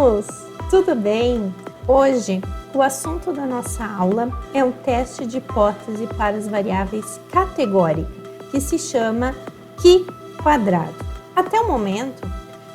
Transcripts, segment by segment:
alunos! Tudo bem? Hoje, o assunto da nossa aula é o teste de hipótese para as variáveis categóricas, que se chama Q². Até o momento,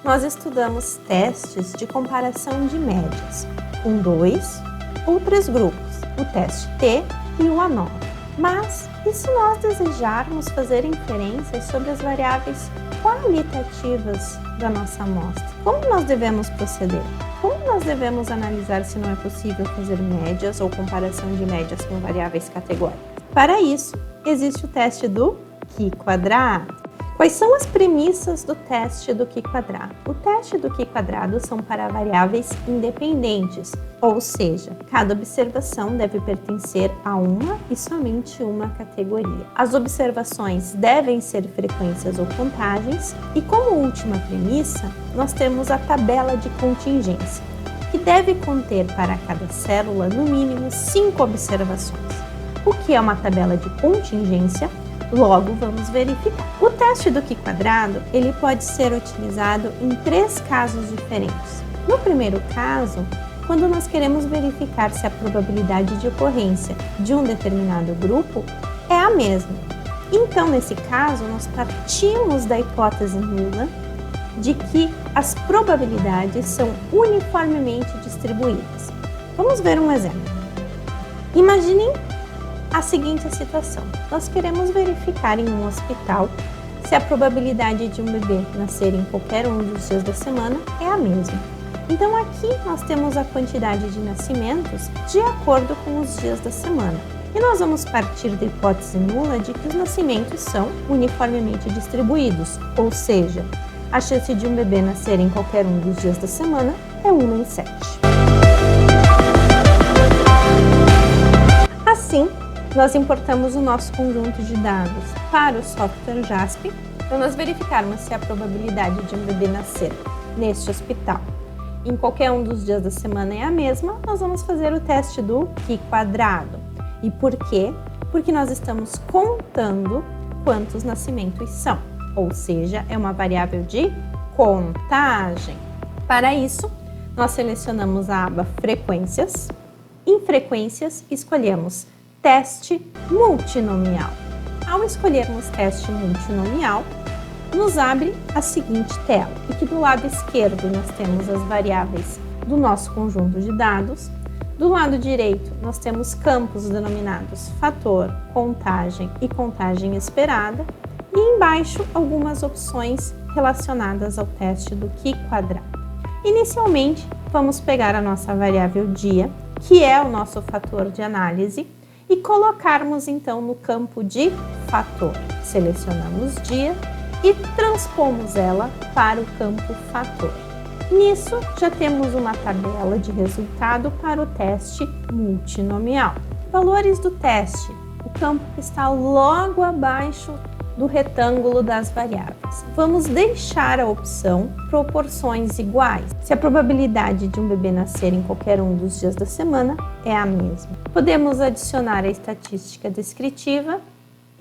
nós estudamos testes de comparação de médias, com 2 ou 3 grupos, o teste T e o ANOVA. Mas, e se nós desejarmos fazer inferências sobre as variáveis qualitativas da nossa amostra? Como nós devemos proceder? Como nós devemos analisar se não é possível fazer médias ou comparação de médias com variáveis categóricas? Para isso, existe o teste do Q². Quais são as premissas do teste do Q²? O teste do Q² são para variáveis independentes, ou seja, cada observação deve pertencer a uma e somente uma categoria. As observações devem ser frequências ou contagens e, como última premissa, nós temos a tabela de contingência, que deve conter para cada célula no mínimo 5 observações. O que é uma tabela de contingência? Logo, vamos verificar. O teste do Q², ele pode ser utilizado em 3 casos diferentes. No primeiro caso, quando nós queremos verificar se a probabilidade de ocorrência de um determinado grupo é a mesma. Então, nesse caso, nós partimos da hipótese nula de que as probabilidades são uniformemente distribuídas. Vamos ver um exemplo. Imaginem a seguinte situação: nós queremos verificar em um hospital se a probabilidade de um bebê nascer em qualquer um dos dias da semana é a mesma. Então aqui nós temos a quantidade de nascimentos de acordo com os dias da semana. E nós vamos partir da hipótese nula de que os nascimentos são uniformemente distribuídos, ou seja, a chance de um bebê nascer em qualquer um dos dias da semana é 1 em 7. Assim, nós importamos o nosso conjunto de dados para o software JASP para nós verificarmos se a probabilidade de um bebê nascer neste hospital em qualquer um dos dias da semana é a mesma. Nós vamos fazer o teste do Q². E por quê? Porque nós estamos contando quantos nascimentos são, ou seja, é uma variável de contagem. Para isso, nós selecionamos a aba Frequências. Em Frequências, escolhemos Teste multinomial. Ao escolhermos teste multinomial, nos abre a seguinte tela, e que do lado esquerdo nós temos as variáveis do nosso conjunto de dados, do lado direito nós temos campos denominados fator, contagem e contagem esperada, e embaixo algumas opções relacionadas ao teste do Q². Inicialmente, vamos pegar a nossa variável dia, que é o nosso fator de análise, e colocarmos então no campo de fator. Selecionamos dia e transpomos ela para o campo fator. Nisso, já temos uma tabela de resultado para o teste multinomial. Valores do teste. O campo que está logo abaixo do retângulo das variáveis. Vamos deixar a opção proporções iguais, se a probabilidade de um bebê nascer em qualquer um dos dias da semana é a mesma. Podemos adicionar a estatística descritiva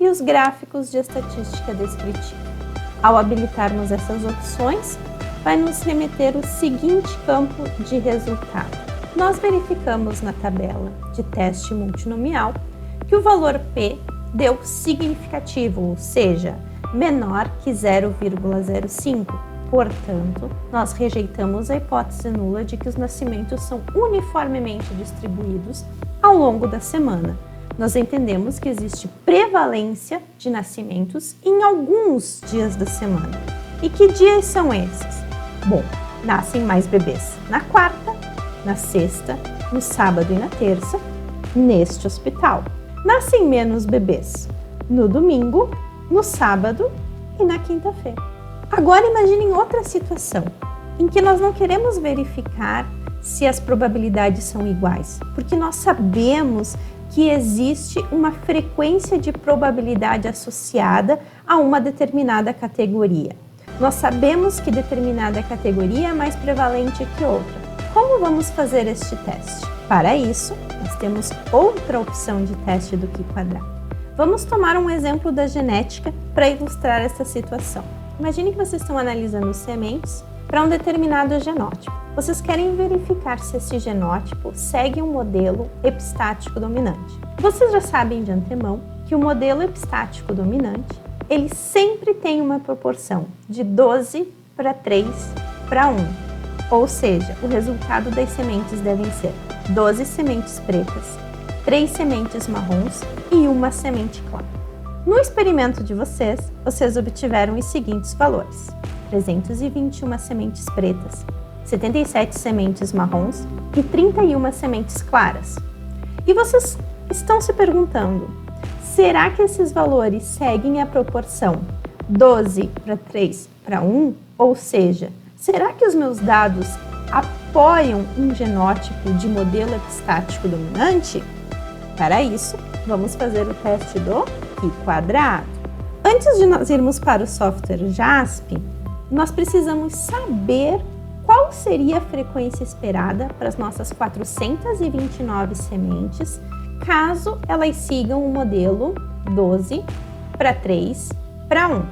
e os gráficos de estatística descritiva. Ao habilitarmos essas opções, vai nos remeter o seguinte campo de resultado. Nós verificamos na tabela de teste multinomial que o valor P deu significativo, ou seja, menor que 0,05. Portanto, nós rejeitamos a hipótese nula de que os nascimentos são uniformemente distribuídos ao longo da semana. Nós entendemos que existe prevalência de nascimentos em alguns dias da semana. E que dias são esses? Bom, nascem mais bebês na quarta, na sexta, no sábado e na terça, neste hospital. Nascem menos bebês no domingo, no sábado e na quinta-feira. Agora imaginem outra situação, em que nós não queremos verificar se as probabilidades são iguais, porque nós sabemos que existe uma frequência de probabilidade associada a uma determinada categoria. Nós sabemos que determinada categoria é mais prevalente que outra. Como vamos fazer este teste? Para isso, nós temos outra opção de teste do Q². Vamos tomar um exemplo da genética para ilustrar essa situação. Imagine que vocês estão analisando sementes para um determinado genótipo. Vocês querem verificar se esse genótipo segue um modelo epistático dominante. Vocês já sabem de antemão que o modelo epistático dominante, ele sempre tem uma proporção de 12:3:1. Ou seja, o resultado das sementes devem ser 12 sementes pretas, 3 sementes marrons e 1 semente clara. No experimento de vocês obtiveram os seguintes valores: 321 sementes pretas, 77 sementes marrons e 31 sementes claras. E vocês estão se perguntando, será que esses valores seguem a proporção 12:3:1? Ou seja, será que os meus dados apoiam um genótipo de modelo epistático dominante? Para isso, vamos fazer o teste do π². Antes de nós irmos para o software JASP, nós precisamos saber qual seria a frequência esperada para as nossas 429 sementes, caso elas sigam o modelo 12:3:1.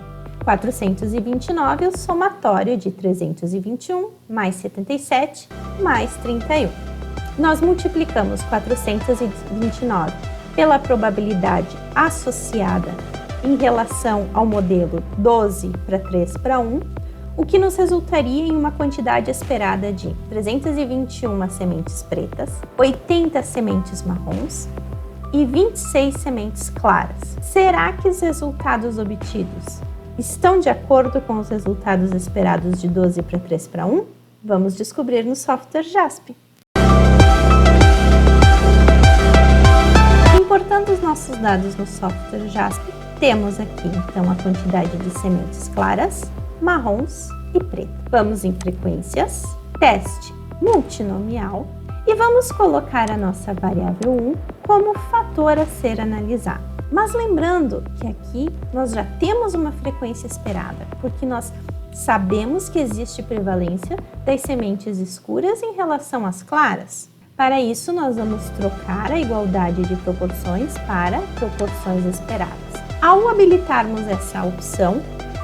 429 é o somatório de 321 mais 77 mais 31. Nós multiplicamos 429 pela probabilidade associada em relação ao modelo 12:3:1, o que nos resultaria em uma quantidade esperada de 321 sementes pretas, 80 sementes marrons e 26 sementes claras. Será que os resultados obtidos estão de acordo com os resultados esperados de 12:3:1? Vamos descobrir no software JASP. Importando os nossos dados no software JASP, temos aqui então a quantidade de sementes claras, marrons e pretas. Vamos em frequências, teste multinomial e vamos colocar a nossa variável 1 como fator a ser analisado. Mas lembrando que aqui nós já temos uma frequência esperada, porque nós sabemos que existe prevalência das sementes escuras em relação às claras. Para isso, nós vamos trocar a igualdade de proporções para proporções esperadas. Ao habilitarmos essa opção,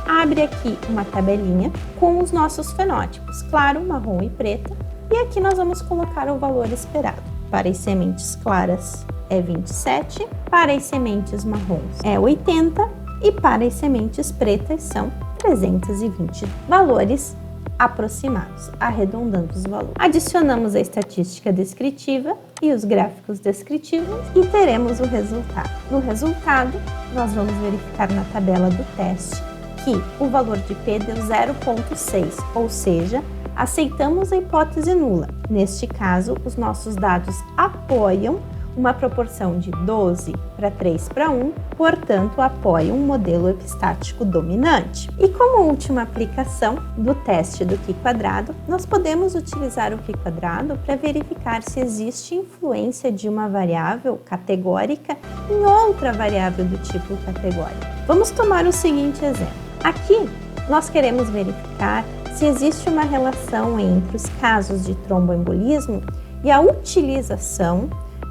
abre aqui uma tabelinha com os nossos fenótipos, claro, marrom e preta, e aqui nós vamos colocar o valor esperado. Para as sementes claras é 27, para as sementes marrons é 80 e para as sementes pretas são 320 valores aproximados, arredondando os valores. Adicionamos a estatística descritiva e os gráficos descritivos e teremos o resultado. No resultado, nós vamos verificar na tabela do teste que o valor de P deu 0,6, ou seja, aceitamos a hipótese nula. Neste caso, os nossos dados apoiam uma proporção de 12:3:1, portanto, apoia um modelo epistático dominante. E como última aplicação do teste do π², nós podemos utilizar o π² para verificar se existe influência de uma variável categórica em outra variável do tipo categórico. Vamos tomar o seguinte exemplo. Aqui, nós queremos verificar se existe uma relação entre os casos de tromboembolismo e a utilização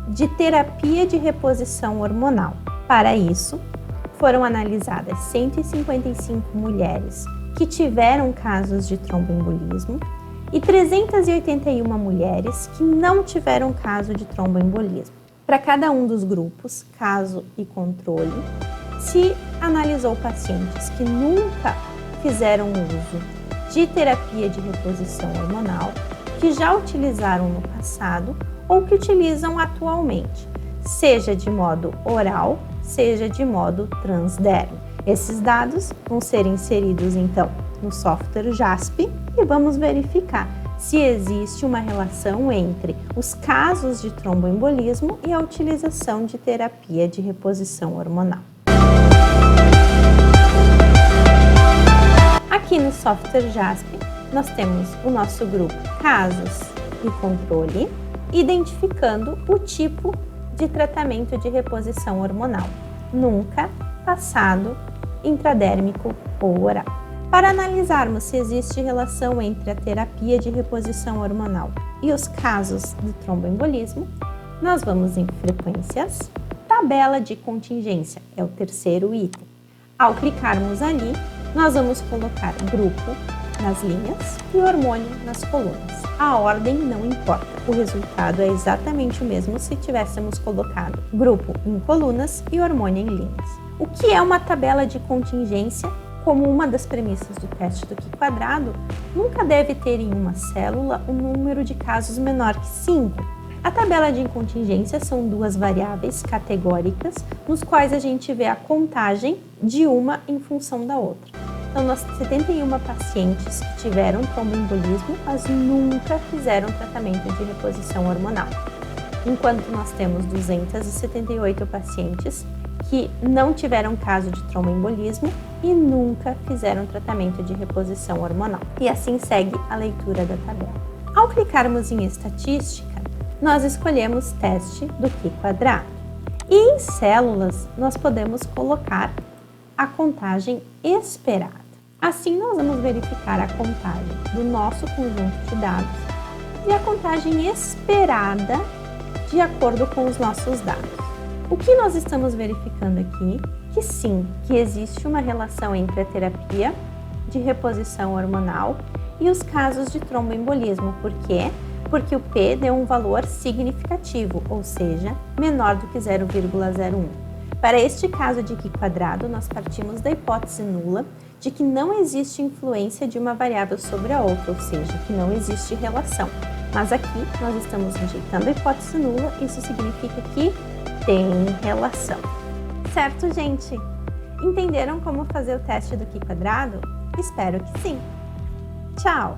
de terapia de reposição hormonal. Para isso, foram analisadas 155 mulheres que tiveram casos de tromboembolismo e 381 mulheres que não tiveram caso de tromboembolismo. Para cada um dos grupos, caso e controle, se analisou pacientes que nunca fizeram uso de terapia de reposição hormonal, que já utilizaram no passado ou que utilizam atualmente, seja de modo oral, seja de modo transdermo. Esses dados vão ser inseridos então no software JASP e vamos verificar se existe uma relação entre os casos de tromboembolismo e a utilização de terapia de reposição hormonal. Aqui no software JASP, nós temos o nosso grupo casos e controle, identificando o tipo de tratamento de reposição hormonal, nunca, passado, intradérmico ou oral. Para analisarmos se existe relação entre a terapia de reposição hormonal e os casos de tromboembolismo, nós vamos em frequências, tabela de contingência, é o terceiro item. Ao clicarmos ali, nós vamos colocar grupo nas linhas e hormônio nas colunas. A ordem não importa, o resultado é exatamente o mesmo se tivéssemos colocado grupo em colunas e hormônio em linhas. O que é uma tabela de contingência? Como uma das premissas do teste do Q², nunca deve ter em uma célula um número de casos menor que 5. A tabela de contingência são duas variáveis categóricas, nos quais a gente vê a contagem de uma em função da outra. Então, nós 71 pacientes que tiveram tromboembolismo, mas nunca fizeram tratamento de reposição hormonal. Enquanto nós temos 278 pacientes que não tiveram caso de tromboembolismo e nunca fizeram tratamento de reposição hormonal. E assim segue a leitura da tabela. Ao clicarmos em estatística, nós escolhemos teste do Q². E em células, nós podemos colocar a contagem esperada. Assim, nós vamos verificar a contagem do nosso conjunto de dados e a contagem esperada de acordo com os nossos dados. O que nós estamos verificando aqui? Que sim, que existe uma relação entre a terapia de reposição hormonal e os casos de tromboembolismo. Por quê? Porque o P deu um valor significativo, ou seja, menor do que 0,01. Para este caso de Q², nós partimos da hipótese nula de que não existe influência de uma variável sobre a outra, ou seja, que não existe relação. Mas aqui nós estamos rejeitando a hipótese nula, isso significa que tem relação. Certo, gente? Entenderam como fazer o teste do Q²? Espero que sim! Tchau!